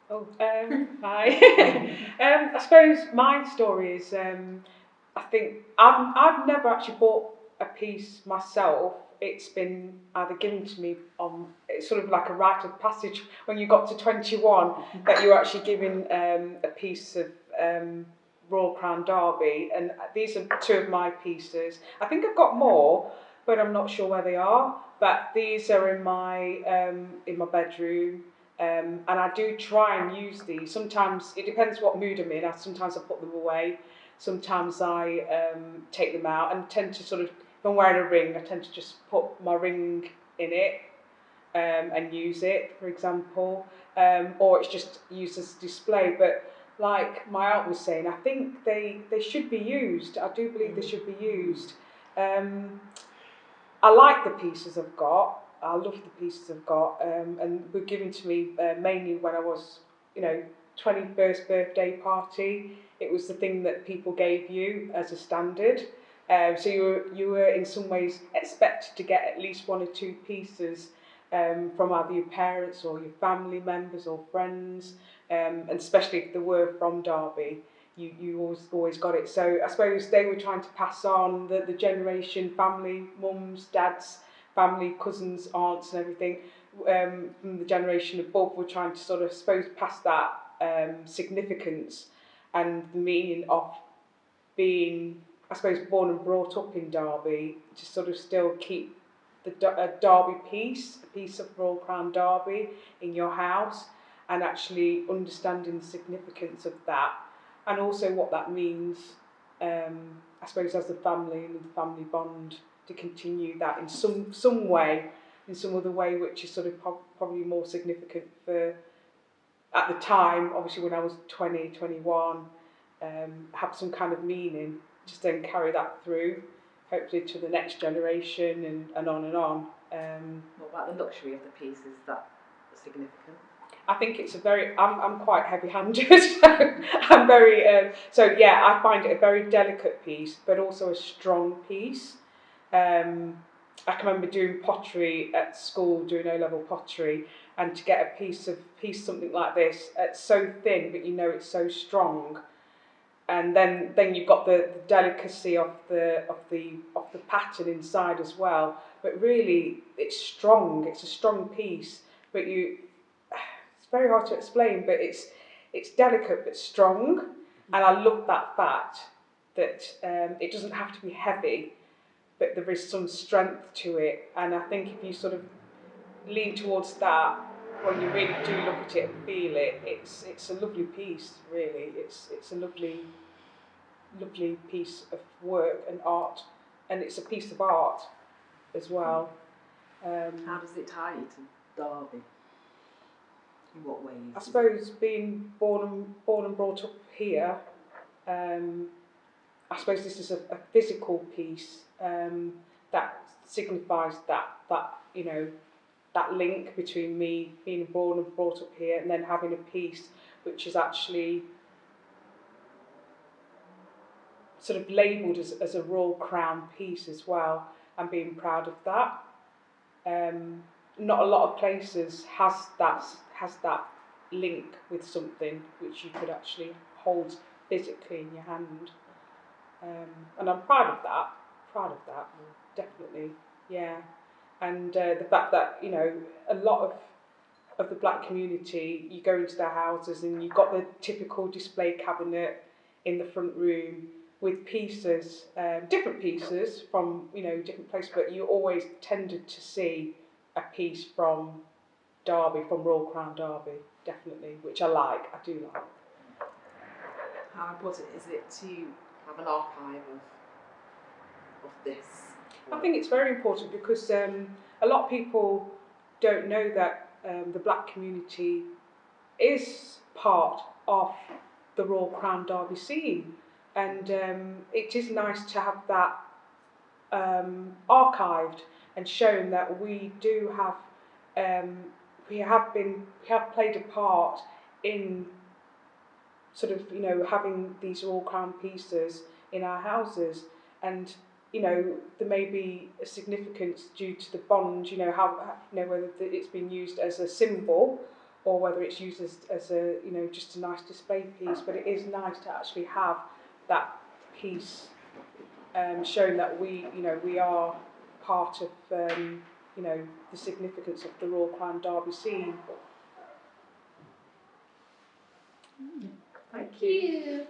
Hi. I suppose my story is I think I've never actually bought a piece myself. It's been either given to me on, it's sort of like a rite of passage when you got to 21 that you're actually given a piece of Royal Crown Derby, and these are two of my pieces. I think I've got more, but I'm not sure where they are. But these are in my bedroom. And I do try and use these. Sometimes it depends what mood I'm in. Sometimes I put them away. Sometimes I take them out and tend to sort of, if I'm wearing a ring, I tend to just put my ring in it and use it, for example. Or it's just used as a display. But like my aunt was saying, I think they should be used. I do believe they should be used. I like the pieces I've got. I love the pieces I've got, and were given to me mainly when I was, 21st birthday party. It was the thing that people gave you as a standard. So you were in some ways expected to get at least one or two pieces from either your parents or your family members or friends, and especially if they were from Derby. You always got it. So I suppose they were trying to pass on the generation, family, mums, dads, family, cousins, aunts and everything from the generation above were trying to sort of, I suppose, pass that significance and the meaning of being, I suppose, born and brought up in Derby to sort of still keep the Derby piece, a piece of Royal Crown Derby in your house, and actually understanding the significance of that and also what that means, I suppose, as a family and the family bond to continue that in some way, in some other way, which is sort of probably more significant for, at the time, obviously when I was 20, 21, have some kind of meaning, just then carry that through, hopefully to the next generation and on and on. What about the luxury of the piece? Is that significant? I think it's I'm quite heavy-handed, so I'm very, so yeah, I find it a very delicate piece, but also a strong piece. I can remember doing pottery at school, doing O-level pottery, and to get a piece something like this, it's so thin, but it's so strong. And then you've got the delicacy of the pattern inside as well. But really, it's strong. It's a strong piece, but it's very hard to explain. But it's delicate but strong, and I love that fact that it doesn't have to be heavy, but there is some strength to it. And I think if you sort of lean towards that, when you really do look at it and feel it, it's a lovely piece. Really, it's a lovely piece of work and art, and it's a piece of art as well. How does it tie you to Derby? In what ways? I suppose being born and brought up here, I suppose this is a physical piece that signifies that that link between me being born and brought up here and then having a piece which is actually sort of labelled as a Royal Crown piece as well, and being proud of that. Not a lot of places has that link with something which you could actually hold physically in your hand, and I'm proud of that. Definitely, yeah. And the fact that a lot of the black community, you go into their houses and you've got the typical display cabinet in the front room with pieces, different pieces from different places, but you always tended to see a piece from Derby, from Royal Crown Derby, definitely, which I do like. How important is it to have an archive of this? I think it's very important because a lot of people don't know that the black community is part of the Royal Crown Derby scene, and it is nice to have that archived and shown that we do have we have played a part in sort of having these Royal Crown pieces in our houses, and there may be a significance due to the bond, how whether it's been used as a symbol or whether it's used as a, you know, just a nice display piece. But it is nice to actually have that piece showing that we, you know, we are part of, you know, the significance of the Royal Crown Derby scene. Thank you.